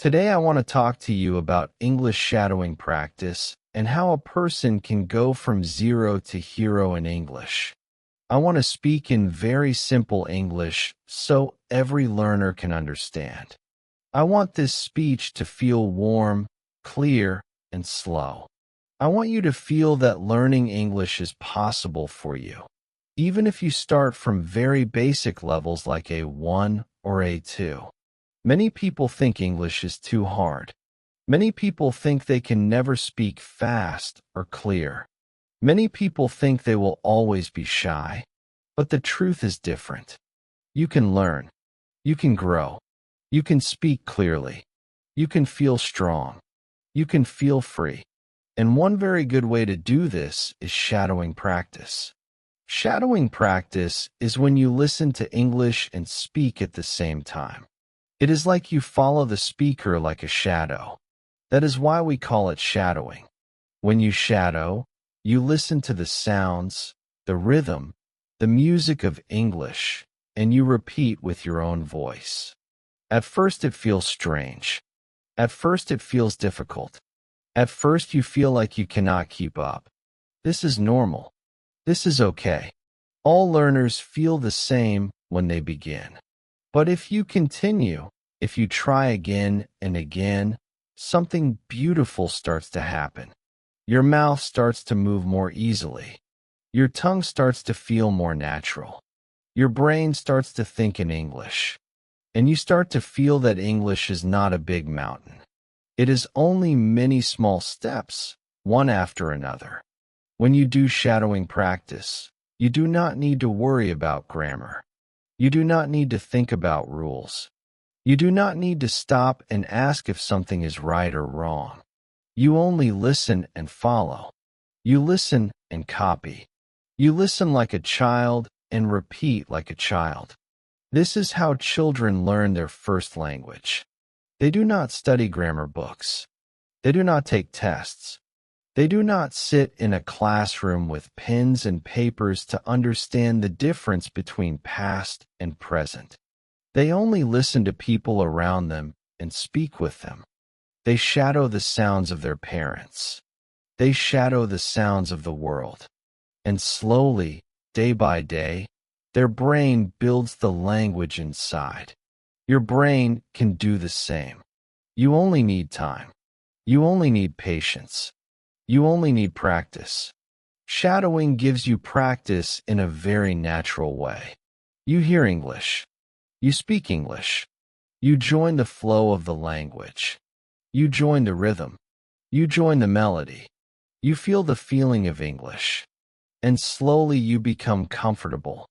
Today I want to talk to you about English shadowing practice and how a person can go from zero to hero in English. I want to speak in very simple English so every learner can understand. I want this speech to feel warm, clear, and slow. I want you to feel that learning English is possible for you, even if you start from very basic levels like A1 or A2. Many people think English is too hard. Many people think they can never speak fast or clear. Many people think they will always be shy. But the truth is different. You can learn. You can grow. You can speak clearly. You can feel strong. You can feel free. And one very good way to do this is shadowing practice. Shadowing practice is when you listen to English and speak at the same time. It is like you follow the speaker like a shadow. That is why we call it shadowing. When you shadow, you listen to the sounds, the rhythm, the music of English, and you repeat with your own voice. At first it feels strange. At first it feels difficult. At first you feel like you cannot keep up. This is normal. This is okay. All learners feel the same when they begin. But if you continue, if you try again and again, something beautiful starts to happen. Your mouth starts to move more easily. Your tongue starts to feel more natural. Your brain starts to think in English. And you start to feel that English is not a big mountain. It is only many small steps, one after another. When you do shadowing practice, you do not need to worry about grammar. You do not need to think about rules. You do not need to stop and ask if something is right or wrong. You only listen and follow. You listen and copy. You listen like a child and repeat like a child. This is how children learn their first language. They do not study grammar books. They do not take tests. They do not sit in a classroom with pens and papers to understand the difference between past and present. They only listen to people around them and speak with them. They shadow the sounds of their parents. They shadow the sounds of the world. And slowly, day by day, their brain builds the language inside. Your brain can do the same. You only need time. You only need patience. You only need practice. Shadowing gives you practice in a very natural way. You hear English. You speak English. You join the flow of the language. You join the rhythm. You join the melody. You feel the feeling of English. And slowly you become comfortable.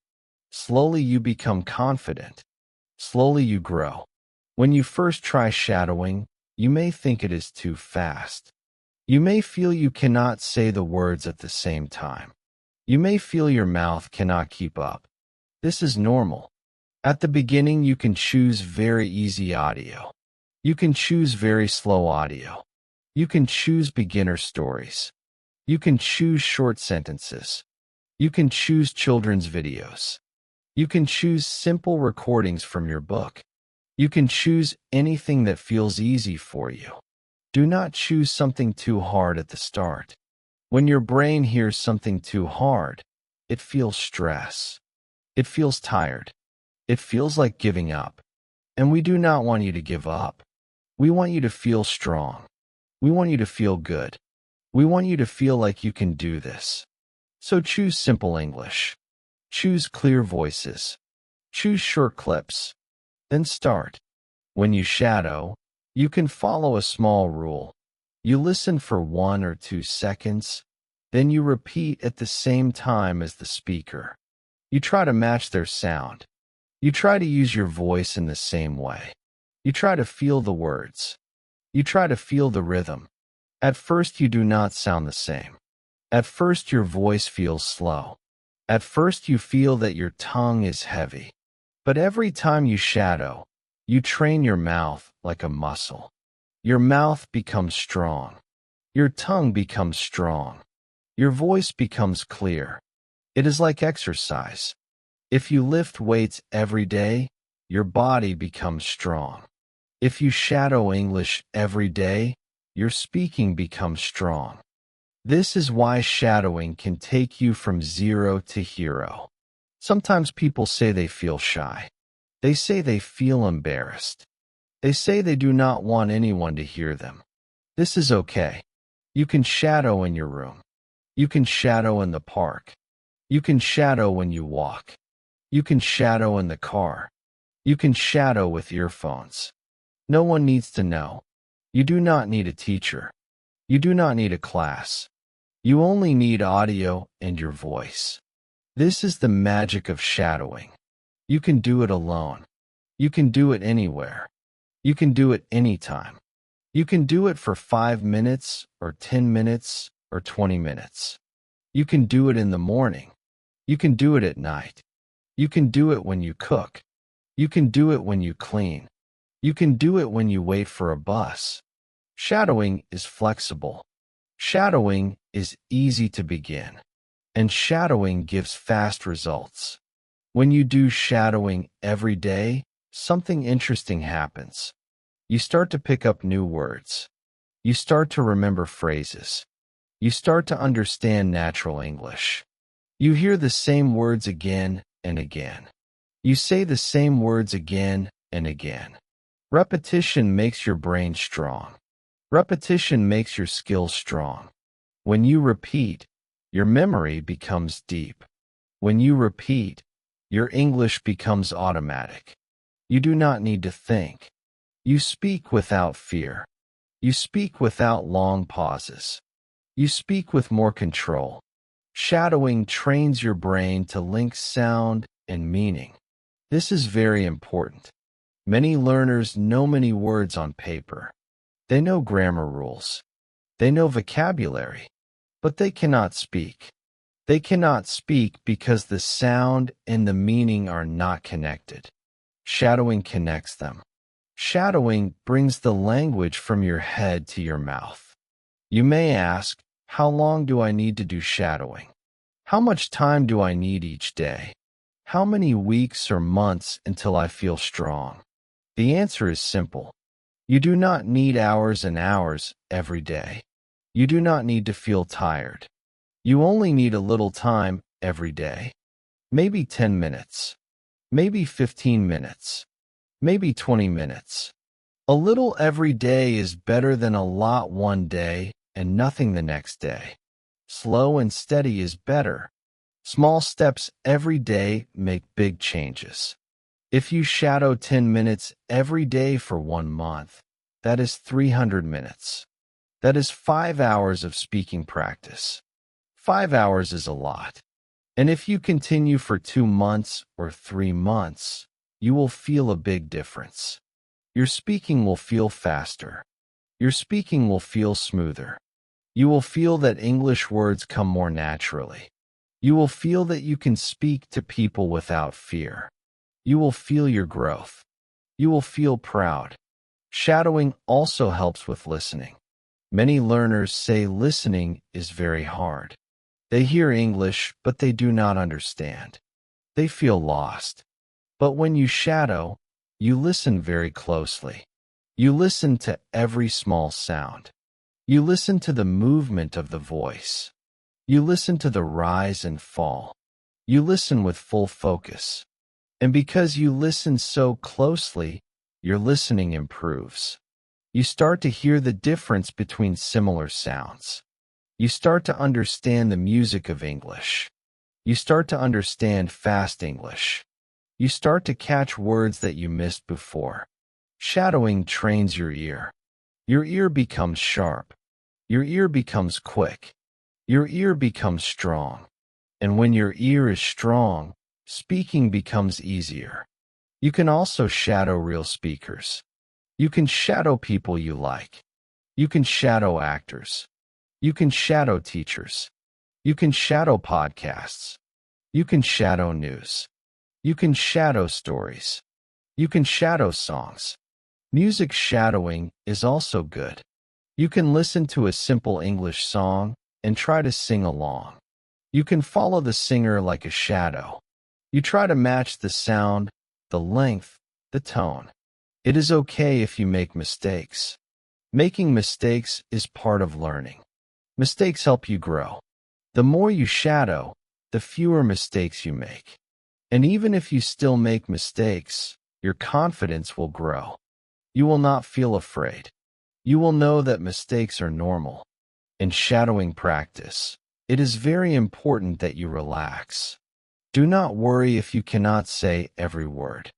Slowly you become confident. Slowly you grow. When you first try shadowing, you may think it is too fast. You may feel you cannot say the words at the same time. You may feel your mouth cannot keep up. This is normal. At the beginning, you can choose very easy audio. You can choose very slow audio. You can choose beginner stories. You can choose short sentences. You can choose children's videos. You can choose simple recordings from your book. You can choose anything that feels easy for you. Do not choose something too hard at the start. When your brain hears something too hard, it feels stress. It feels tired. It feels like giving up. And we do not want you to give up. We want you to feel strong. We want you to feel good. We want you to feel like you can do this. So choose simple English. Choose clear voices. Choose short clips. Then start. When you shadow, you can follow a small rule. You listen for 1 or 2 seconds, then you repeat at the same time as the speaker. You try to match their sound. You try to use your voice in the same way. You try to feel the words. You try to feel the rhythm. At first you do not sound the same. At first your voice feels slow. At first you feel that your tongue is heavy. But every time you shadow, you train your mouth like a muscle. Your mouth becomes strong. Your tongue becomes strong. Your voice becomes clear. It is like exercise. If you lift weights every day, your body becomes strong. If you shadow English every day, your speaking becomes strong. This is why shadowing can take you from zero to hero. Sometimes people say they feel shy. They say they feel embarrassed. They say they do not want anyone to hear them. This is okay. You can shadow in your room. You can shadow in the park. You can shadow when you walk. You can shadow in the car. You can shadow with earphones. No one needs to know. You do not need a teacher. You do not need a class. You only need audio and your voice. This is the magic of shadowing. You can do it alone. You can do it anywhere. You can do it anytime. You can do it for 5 minutes or 10 minutes or 20 minutes. You can do it in the morning. You can do it at night. You can do it when you cook. You can do it when you clean. You can do it when you wait for a bus. Shadowing is flexible. Shadowing is easy to begin. And shadowing gives fast results. When you do shadowing every day, something interesting happens. You start to pick up new words. You start to remember phrases. You start to understand natural English. You hear the same words again and again. You say the same words again and again. Repetition makes your brain strong. Repetition makes your skills strong. When you repeat, your memory becomes deep. When you repeat, your English becomes automatic. You do not need to think. You speak without fear. You speak without long pauses. You speak with more control. Shadowing trains your brain to link sound and meaning. This is very important. Many learners know many words on paper. They know grammar rules. They know vocabulary, but they cannot speak. They cannot speak because the sound and the meaning are not connected. Shadowing connects them. Shadowing brings the language from your head to your mouth. You may ask, how long do I need to do shadowing? How much time do I need each day? How many weeks or months until I feel strong? The answer is simple. You do not need hours and hours every day. You do not need to feel tired. You only need a little time every day. Maybe 10 minutes. Maybe 15 minutes. Maybe 20 minutes. A little every day is better than a lot one day and nothing the next day. Slow and steady is better. Small steps every day make big changes. If you shadow 10 minutes every day for 1 month, that is 300 minutes. That is 5 hours of speaking practice. 5 hours is a lot. And if you continue for 2 months or 3 months, you will feel a big difference. Your speaking will feel faster. Your speaking will feel smoother. You will feel that English words come more naturally. You will feel that you can speak to people without fear. You will feel your growth. You will feel proud. Shadowing also helps with listening. Many learners say listening is very hard. They hear English, but they do not understand. They feel lost. But when you shadow, you listen very closely. You listen to every small sound. You listen to the movement of the voice. You listen to the rise and fall. You listen with full focus. And because you listen so closely, your listening improves. You start to hear the difference between similar sounds. You start to understand the music of English. You start to understand fast English. You start to catch words that you missed before. Shadowing trains your ear. Your ear becomes sharp. Your ear becomes quick. Your ear becomes strong. And when your ear is strong, speaking becomes easier. You can also shadow real speakers. You can shadow people you like. You can shadow actors. You can shadow teachers. You can shadow podcasts. You can shadow news. You can shadow stories. You can shadow songs. Music shadowing is also good. You can listen to a simple English song and try to sing along. You can follow the singer like a shadow. You try to match the sound, the length, the tone. It is okay if you make mistakes. Making mistakes is part of learning. Mistakes help you grow. The more you shadow, the fewer mistakes you make. And even if you still make mistakes, your confidence will grow. You will not feel afraid. You will know that mistakes are normal. In shadowing practice, it is very important that you relax. Do not worry if you cannot say every word.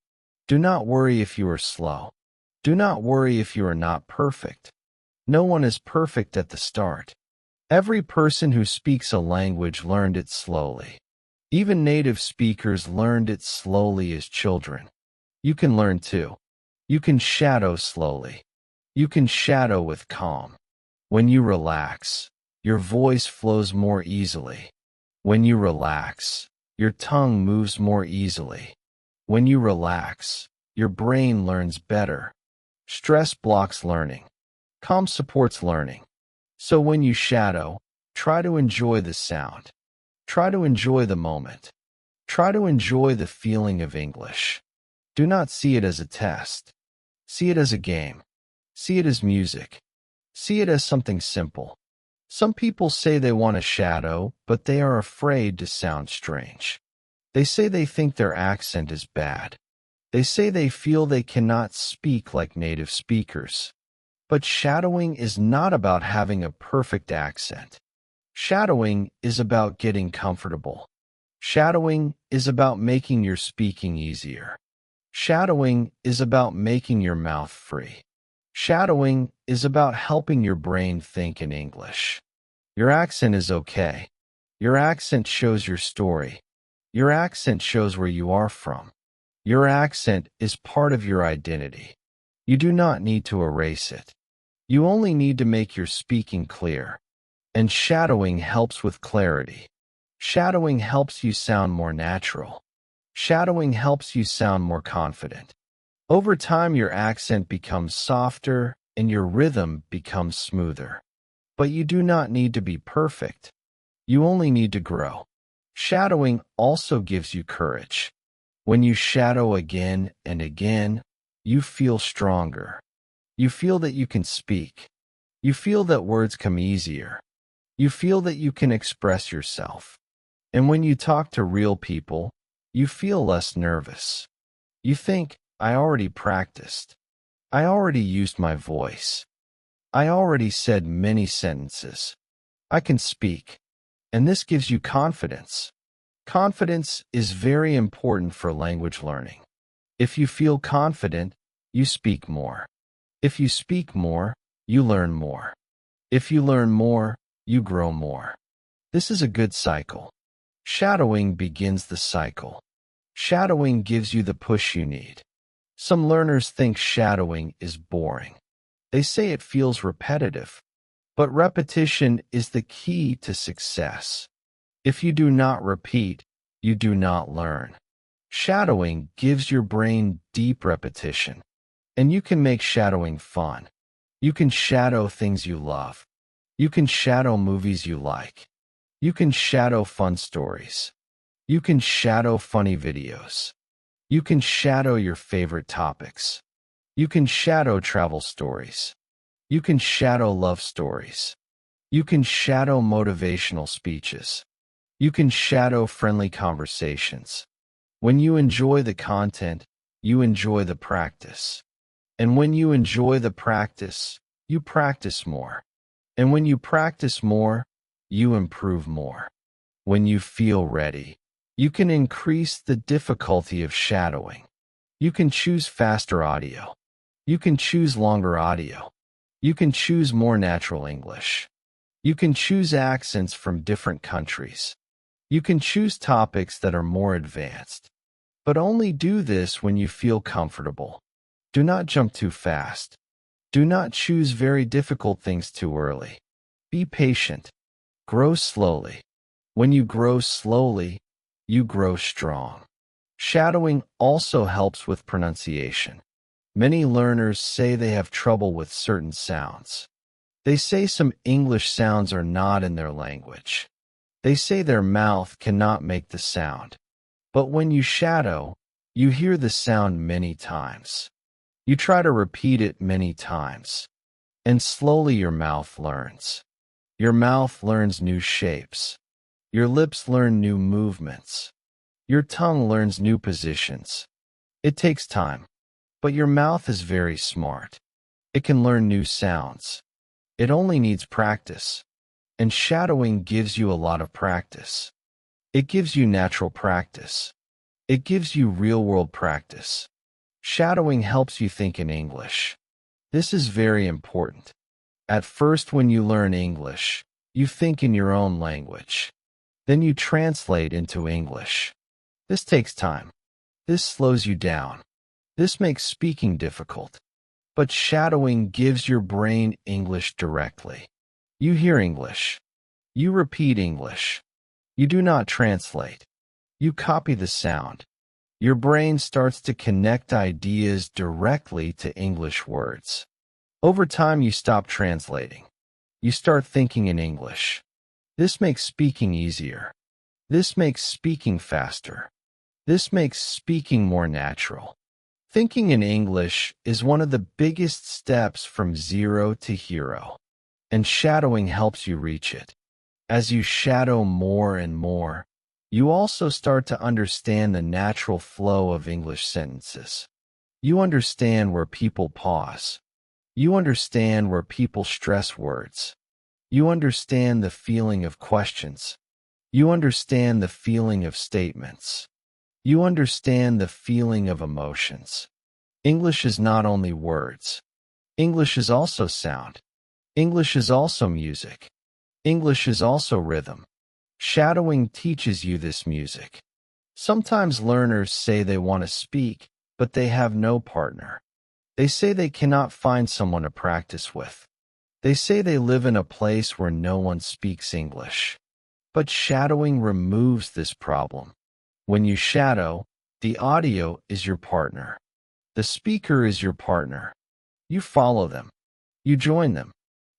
Do not worry if you are slow. Do not worry if you are not perfect. No one is perfect at the start. Every person who speaks a language learned it slowly. Even native speakers learned it slowly as children. You can learn too. You can shadow slowly. You can shadow with calm. When you relax, your voice flows more easily. When you relax, your tongue moves more easily. When you relax, your brain learns better. Stress blocks learning. Calm supports learning. So when you shadow, try to enjoy the sound. Try to enjoy the moment. Try to enjoy the feeling of English. Do not see it as a test. See it as a game. See it as music. See it as something simple. Some people say they want to shadow, but they are afraid to sound strange. They say they think their accent is bad. They say they feel they cannot speak like native speakers. But shadowing is not about having a perfect accent. Shadowing is about getting comfortable. Shadowing is about making your speaking easier. Shadowing is about making your mouth free. Shadowing is about helping your brain think in English. Your accent is okay. Your accent shows your story. Your accent shows where you are from. Your accent is part of your identity. You do not need to erase it. You only need to make your speaking clear. And shadowing helps with clarity. Shadowing helps you sound more natural. Shadowing helps you sound more confident. Over time, your accent becomes softer and your rhythm becomes smoother. But you do not need to be perfect. You only need to grow. Shadowing also gives you courage. When you shadow again and again, you feel stronger. You feel that you can speak. You feel that words come easier. You feel that you can express yourself. And when you talk to real people, you feel less nervous. You think, I already practiced. I already used my voice. I already said many sentences. I can speak. And this gives you confidence. Confidence is very important for language learning. If you feel confident, you speak more. If you speak more, you learn more. If you learn more, you grow more. This is a good cycle. Shadowing begins the cycle. Shadowing gives you the push you need. Some learners think shadowing is boring. They say it feels repetitive. But repetition is the key to success. If you do not repeat, you do not learn. Shadowing gives your brain deep repetition. And you can make shadowing fun. You can shadow things you love. You can shadow movies you like. You can shadow fun stories. You can shadow funny videos. You can shadow your favorite topics. You can shadow travel stories. You can shadow love stories. You can shadow motivational speeches. You can shadow friendly conversations. When you enjoy the content, you enjoy the practice. And when you enjoy the practice, you practice more. And when you practice more, you improve more. When you feel ready, you can increase the difficulty of shadowing. You can choose faster audio. You can choose longer audio. You can choose more natural English. You can choose accents from different countries. You can choose topics that are more advanced. But only do this when you feel comfortable. Do not jump too fast. Do not choose very difficult things too early. Be patient. Grow slowly. When you grow slowly, you grow strong. Shadowing also helps with pronunciation. Many learners say they have trouble with certain sounds. They say some English sounds are not in their language. They say their mouth cannot make the sound. But when you shadow, you hear the sound many times. You try to repeat it many times, and slowly your mouth learns. Your mouth learns new shapes. Your lips learn new movements. Your tongue learns new positions. It takes time, but your mouth is very smart. It can learn new sounds. It only needs practice, and shadowing gives you a lot of practice. It gives you natural practice. It gives you real-world practice. Shadowing helps you think in English. This is very important. At first, when you learn English, you think in your own language. Then you translate into English. This takes time. This slows you down. This makes speaking difficult. But shadowing gives your brain English directly. You hear English. You repeat English. You do not translate. You copy the sound. Your brain starts to connect ideas directly to English words. Over time, you stop translating. You start thinking in English. This makes speaking easier. This makes speaking faster. This makes speaking more natural. Thinking in English is one of the biggest steps from zero to hero, and shadowing helps you reach it. As you shadow more and more, you also start to understand the natural flow of English sentences. You understand where people pause. You understand where people stress words. You understand the feeling of questions. You understand the feeling of statements. You understand the feeling of emotions. English is not only words. English is also sound. English is also music. English is also rhythm. Shadowing teaches you this music. Sometimes learners say they want to speak, but they have no partner. They say they cannot find someone to practice with. They say they live in a place where no one speaks English. But shadowing removes this problem. When you shadow, the audio is your partner. The speaker is your partner. You follow them. You join them.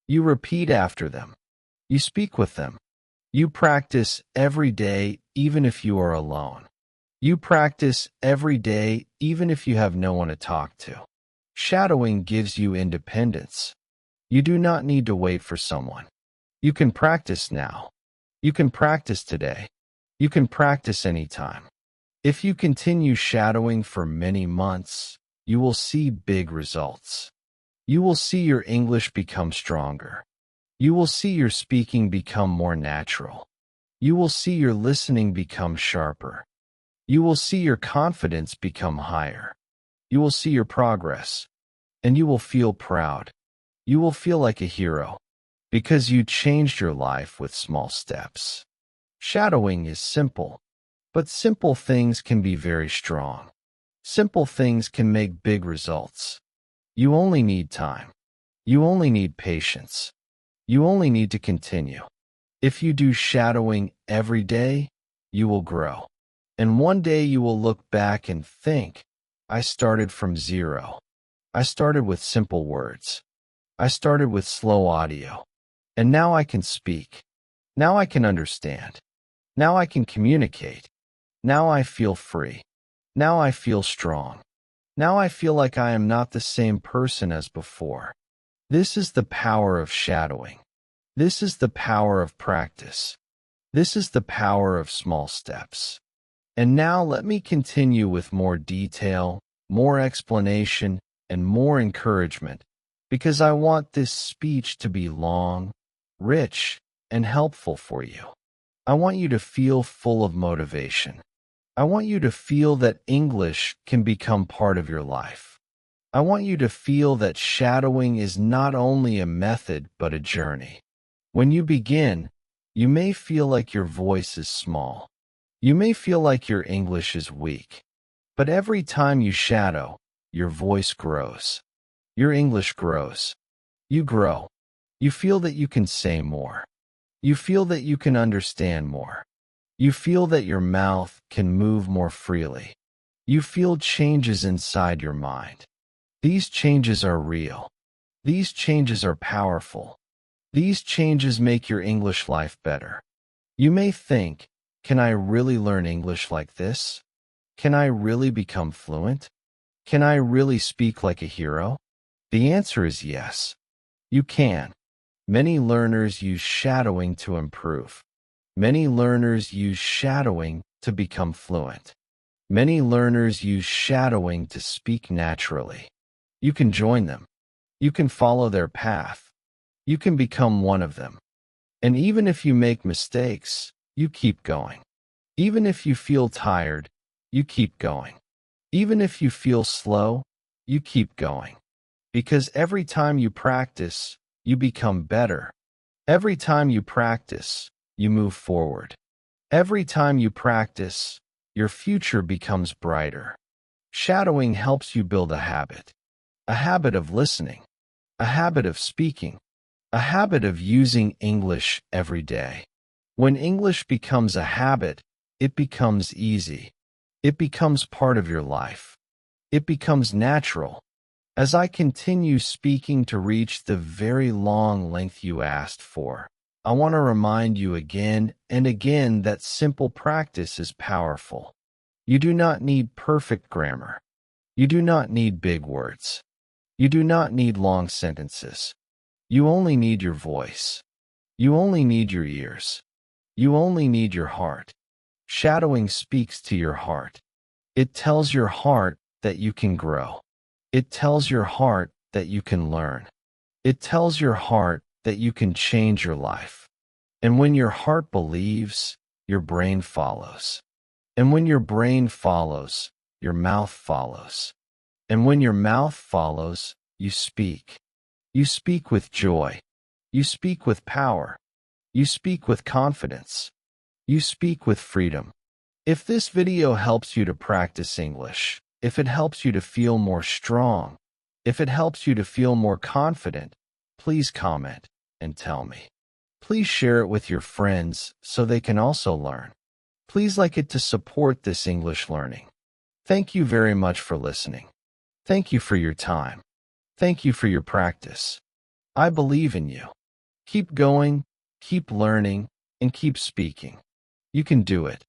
You repeat after them. You speak with them. You practice every day, even if you are alone. You practice every day, even if you have no one to talk to. Shadowing gives you independence. You do not need to wait for someone. You can practice now. You can practice today. You can practice anytime. If you continue shadowing for many months, you will see big results. You will see your English become stronger. You will see your speaking become more natural. You will see your listening become sharper. You will see your confidence become higher. You will see your progress, and you will feel proud. You will feel like a hero, because you changed your life with small steps. Shadowing is simple, but simple things can be very strong. Simple things can make big results. You only need time. You only need patience. You only need to continue. If you do shadowing every day, you will grow. And one day you will look back and think, I started from zero. I started with simple words. I started with slow audio. And now I can speak. Now I can understand. Now I can communicate. Now I feel free. Now I feel strong. Now I feel like I am not the same person as before. This is the power of shadowing. This is the power of practice. This is the power of small steps. And now let me continue with more detail, more explanation, and more encouragement, because I want this speech to be long, rich, and helpful for you. I want you to feel full of motivation. I want you to feel that English can become part of your life. I want you to feel that shadowing is not only a method but a journey. When you begin, you may feel like your voice is small. You may feel like your English is weak. But every time you shadow, your voice grows. Your English grows. You grow. You feel that you can say more. You feel that you can understand more. You feel that your mouth can move more freely. You feel changes inside your mind. These changes are real. These changes are powerful. These changes make your English life better. You may think, can I really learn English like this? Can I really become fluent? Can I really speak like a hero? The answer is yes. You can. Many learners use shadowing to improve. Many learners use shadowing to become fluent. Many learners use shadowing to speak naturally. You can join them. You can follow their path. You can become one of them. And even if you make mistakes, you keep going. Even if you feel tired, you keep going. Even if you feel slow, you keep going. Because every time you practice, you become better. Every time you practice, you move forward. Every time you practice, your future becomes brighter. Shadowing helps you build a habit of listening, a habit of speaking, a habit of using English every day. When English becomes a habit, it becomes easy. It becomes part of your life. It becomes natural. As I continue speaking to reach the very long length you asked for, I want to remind you again and again that simple practice is powerful. You do not need perfect grammar. You do not need big words. You do not need long sentences. You only need your voice. You only need your ears. You only need your heart. Shadowing speaks to your heart. It tells your heart that you can grow. It tells your heart that you can learn. It tells your heart that you can change your life. And when your heart believes, your brain follows. And when your brain follows, your mouth follows. And when your mouth follows, you speak. You speak with joy. You speak with power. You speak with confidence. You speak with freedom. If this video helps you to practice English, if it helps you to feel more strong, if it helps you to feel more confident, please comment and tell me. Please share it with your friends so they can also learn. Please like it to support this English learning. Thank you very much for listening. Thank you for your time. Thank you for your practice. I believe in you. Keep going, keep learning, and keep speaking. You can do it.